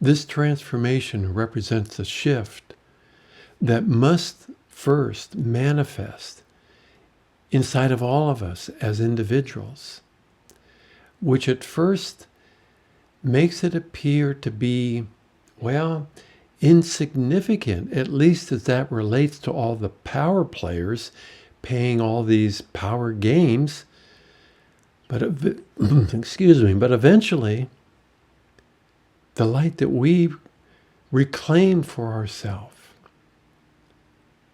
This transformation represents a shift that must first manifest inside of all of us as individuals, which at first makes it appear to be, well, insignificant, at least as that relates to all the power players paying all these power games. But excuse me, but eventually the light that we reclaim for ourselves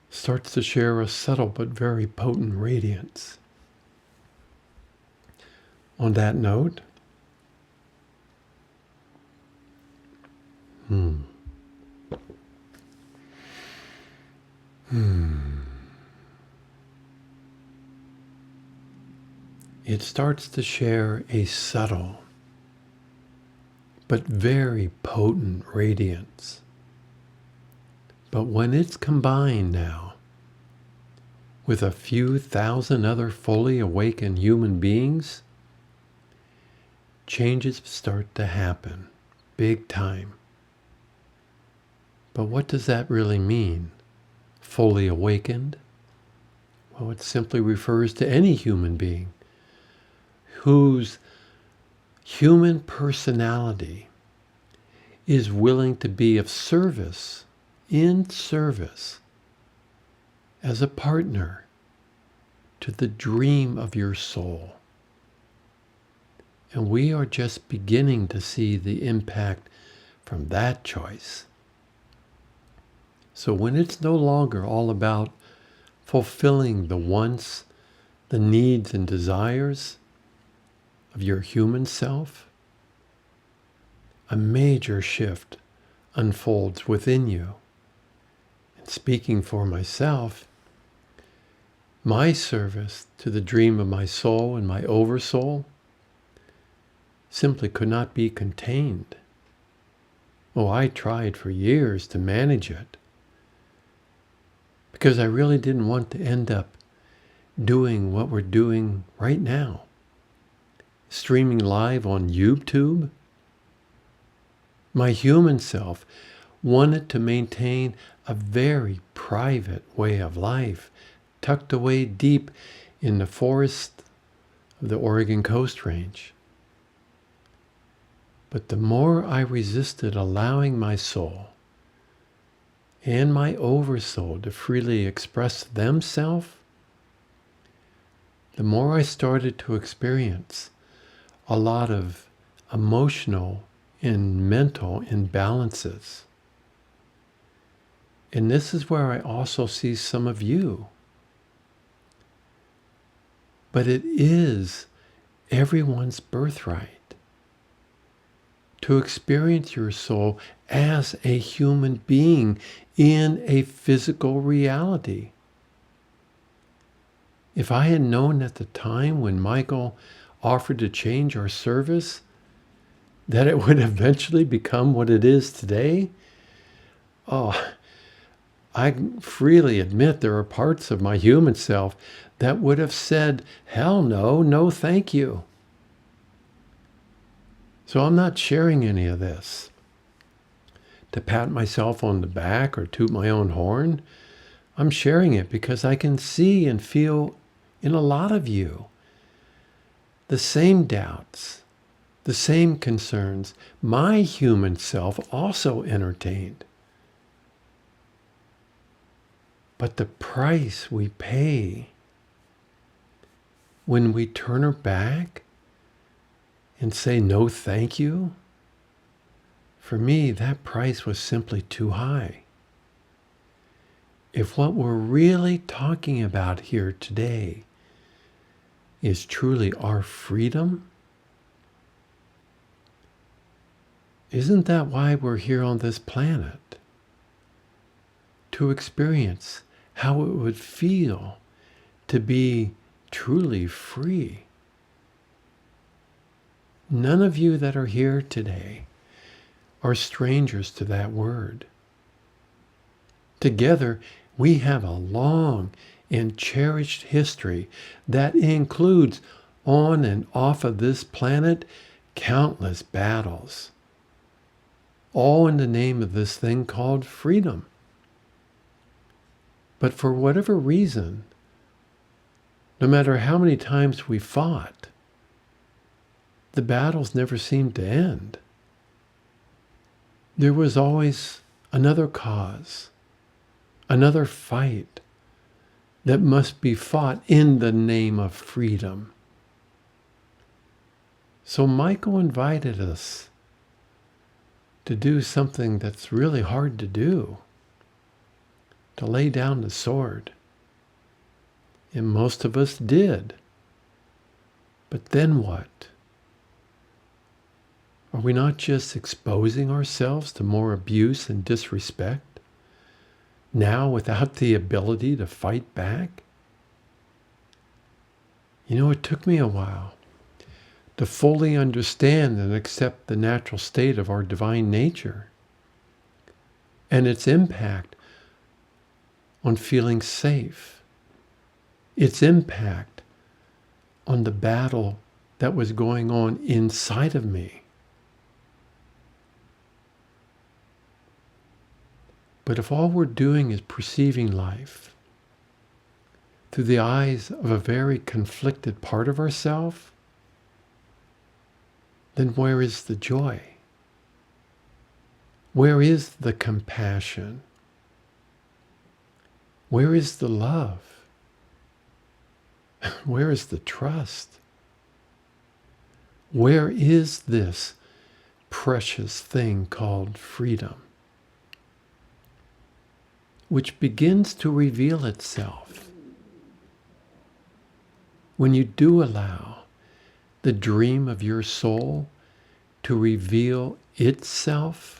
starts to share a subtle but very potent radiance. On that note, it starts to share a subtle but very potent radiance. But when it's combined now with a few thousand other fully awakened human beings, changes start to happen, big time. But what does that really mean? Fully awakened? Well, it simply refers to any human being whose human personality is willing to be of service, in service, as a partner to the dream of your soul. And we are just beginning to see the impact from that choice. So when it's no longer all about fulfilling the wants, the needs and desires of your human self, a major shift unfolds within you. And speaking for myself, my service to the dream of my soul and my oversoul simply could not be contained. Oh, I tried for years to manage it because I really didn't want to end up doing what we're doing right now. Streaming live on YouTube. My human self wanted to maintain a very private way of life, tucked away deep in the forest of the Oregon Coast Range. But the more I resisted allowing my soul and my oversoul to freely express themselves, the more I started to experience a lot of emotional and mental imbalances. And this is where I also see some of you. But it is everyone's birthright to experience your soul as a human being in a physical reality. If I had known at the time when Michael offered to change our service that it would eventually become what it is today, I freely admit there are parts of my human self that would have said, hell no, no thank you. So I'm not sharing any of this to pat myself on the back or toot my own horn. I'm sharing it because I can see and feel in a lot of you the same doubts, the same concerns my human self also entertained. But the price we pay when we turn our back and say no thank you, for me, that price was simply too high. If what we're really talking about here today is truly our freedom, isn't that why we're here on this planet? To experience how it would feel to be truly free. None of you that are here today are strangers to that word. Together, we have a long and cherished history that includes, on and off of this planet, countless battles. all in the name of this thing called freedom. But for whatever reason, no matter how many times we fought, the battles never seemed to end. There was always another cause, another fight that must be fought in the name of freedom. So Michael invited us to do something that's really hard to do, to lay down the sword. And most of us did. But then what? Are we not just exposing ourselves to more abuse and disrespect, now without the ability to fight back? You know, it took me a while to fully understand and accept the natural state of our divine nature and its impact on feeling safe, its impact on the battle that was going on inside of me. But if all we're doing is perceiving life through the eyes of a very conflicted part of ourselves, then where is the joy? Where is the compassion? Where is the love? Where is the trust? Where is this precious thing called freedom, which begins to reveal itself when you do allow the dream of your soul to reveal itself